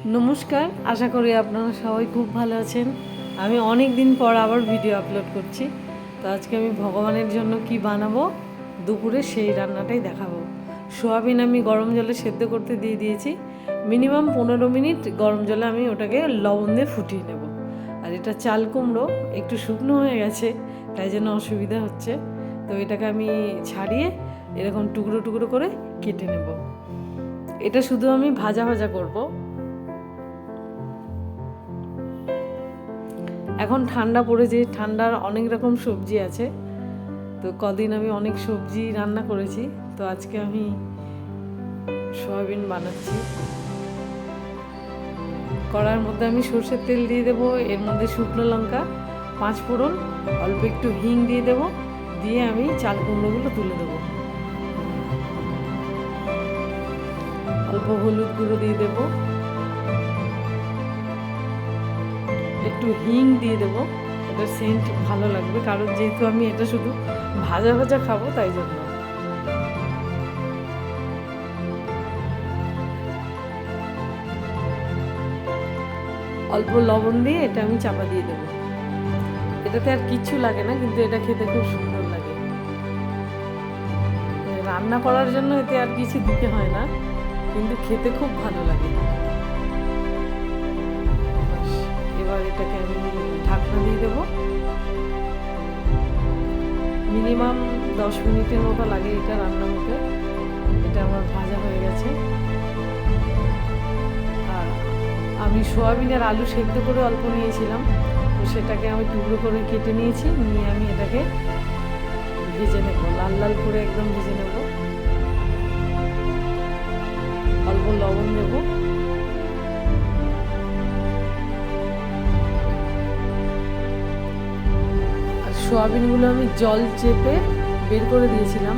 নমস্কার, আশা করি আপনারা সবাই খুব ভালো আছেন। আমি অনেক দিন পর আবার ভিডিও আপলোড করছি। তো আজকে আমি ভগবানের জন্য কি বানাবো দুপুরে সেই রান্নাটাই দেখাবো। সোয়াবিন আমি গরম জলে সেদ্ধ করতে দিয়ে দিয়েছি। মিনিমাম 15 মিনিট গরম জলে আমি ওটাকে লবণ দিয়ে ফুটিয়ে নেব। আর এটা চাল কুমড়ো একটু শুকনো হয়ে গেছে, তাই জন্য অসুবিধা হচ্ছে। তো এটাকে আমি ছাড়িয়ে এরকম টুকরো টুকরো করে কেটে নেব। এটা শুধু আমি ভাজা ভাজা করবো। এখন ঠান্ডা পড়েছে, ঠান্ডার অনেক রকম সবজি আছে। তো কদিন আমি অনেক সবজি রান্না করেছি, তো আজকে আমি সয়াবিন বানাচ্ছি। কড়ার মধ্যে আমি সর্ষের তেল দিয়ে দেবো, এর মধ্যে শুকনো লঙ্কা, 5 ফোড়ন, অল্প একটু হিং দিয়ে দেবো, দিয়ে আমি চাল কুমড়োগুলো তুলে দেবো। অল্প হলুদ গুঁড়ো দিয়ে দেবো, একটু হিং দিয়ে দেবো, এটা সেন্ট ভালো লাগবে, কারণ যেহেতু আমি এটা শুধু ভাজা ভাজা খাবো তাই জন্য। অল্প লবণ দিয়ে এটা আমি চাপা দিয়ে দেবো। এটাতে আর কিচ্ছু লাগে না, কিন্তু এটা খেতে খুব সুন্দর লাগে। রান্না করার জন্য এতে আর কিছু দিতে হয় না, কিন্তু খেতে খুব ভালো লাগে। এবার এটাকে আমি ঢাকনা দিয়ে দেবো। মিনিমাম 10 মিনিটের মতো লাগে এটা রান্না হতে। এটা আমার ভাজা হয়ে গেছে। আর আমি সোয়াবিন আর আলু সেদ্ধ করে অল্প নিয়েছিলাম, তো সেটাকে আমি টুকরো করে কেটে নিয়েছি, নিয়ে আমি এটাকে ভেজে নেব, লাল লাল করে একদম ভেজে নেব। অল্প লবণ দেব, সোয়াবিনগুলো আমি জল চেপে বের করে দিয়েছিলাম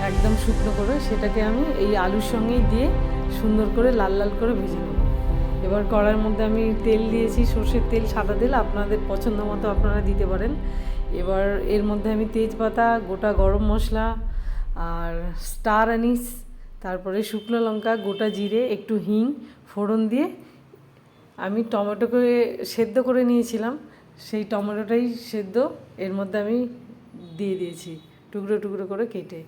একদম শুকনো করে, সেটাকে আমি এই আলুর সঙ্গেই দিয়ে সুন্দর করে লাল লাল করে ভেজে নেব। এবার কড়াইয়ের মধ্যে আমি তেল দিয়েছি, সর্ষের তেল, সাদা তেল, আপনাদের পছন্দ মতো আপনারা দিতে পারেন। এবার এর মধ্যে আমি তেজপাতা, গোটা গরম মশলা আর স্টার অ্যানিস, তারপরে শুকনো লঙ্কা, গোটা জিরে, একটু হিং ফোড়ন দিয়ে আমি টমেটোকে সেদ্ধ করে নিয়েছিলাম, সেই টমেটোটাই সেদ্ধ এর মধ্যে আমি দিয়ে দিয়েছি টুকরো টুকরো করে কেটে।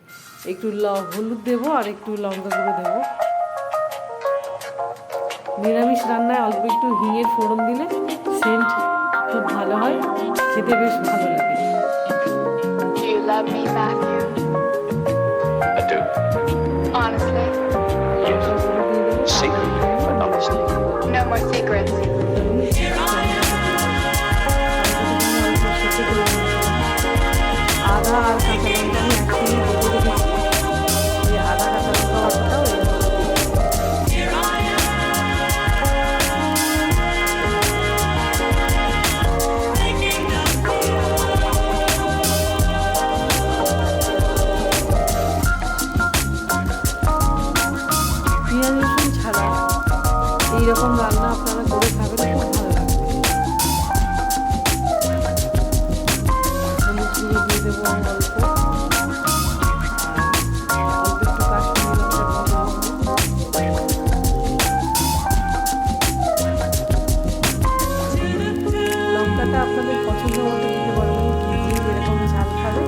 একটু হলুদ দেবো আর একটু লঙ্কা গুঁড়ো দেবো। নিরামিষ রান্নায় অল্প একটু হিঙের ফোড়ন দিলে সেন্ট খুব ভালো হয়, খেতে বেশ ভালো লাগে। Do you love me, Matthew? I do. Honestly? Yes. Secret, but honestly. No more secrets. আদা আর কাঁচা লঙ্কা আমি একসঙ্গে বেটে রেখেছি, এই আদা কাঁচা লঙ্কা বাটাটাও এর মধ্যে পেঁয়াজ রসুন ছাড়া এইরকম রান্না আপনারা করে খাবেন, খুব ভালো লাগবে। হলুদ গুঁড়ো দিয়ে দেবো অল্প, আর অল্প একটু কাশ্মীরি লঙ্কা দিয়ে দেবো। লঙ্কাটা আপনাদের পছন্দ মতো দিতে পারবেন, যে যেরকম ঝাল খাবে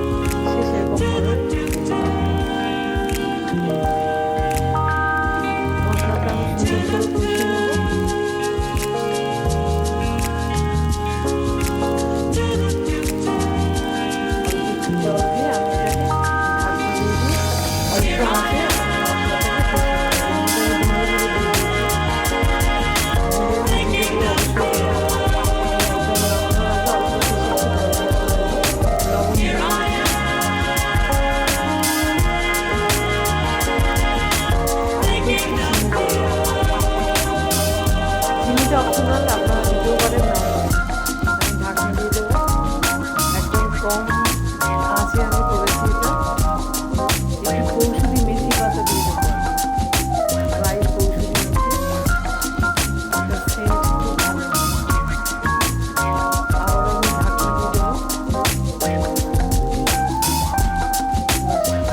সে সেরকম করে। মশলাটা আমি সুন্দর করে কষিয়ে নেব। জল দিয়ে আমি এটাকে ঢাকনা দিয়ে দিই, অল্প আঁচে মশলাটাকে চিনিটা অপশনাল, আপনারা দিতেও পারেন না পারেন। আমি ঢাকনা দিয়ে দেবো, একদম কম আঁচে আমি করেছি এটা। একটু কৌশলী মেথি পাতা দিয়ে দেবো, ড্রাই কৌশলী মেথি, এটা সেন্ট খুব ভালো। আবার আমি ঢাকনা দিয়ে দেবো।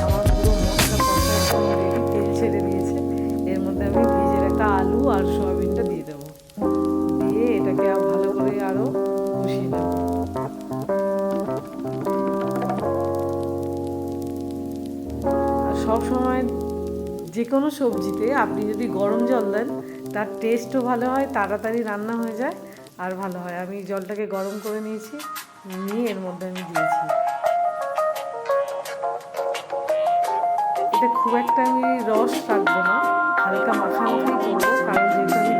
আমার পুরো মশলা কষা একদম রেডি, তেল ছেড়ে দিয়েছে। এর মধ্যে আমি ভেজে রাখা আলু আর সয়াবিনটা দিয়ে দেবো। কোনো সবজিতে আপনি যদি গরম জল দেন তার টেস্টও ভালো হয়, তাড়াতাড়ি রান্না হয়ে যায় আর ভালো হয়। আমি জলটাকে গরম করে নিয়েছি, নিয়ে এর মধ্যে আমি দিয়েছি। এটা খুব একটা আমি রস রাখবো না, হালকা মাখামাখি করবো, কারণ যেহেতু আমি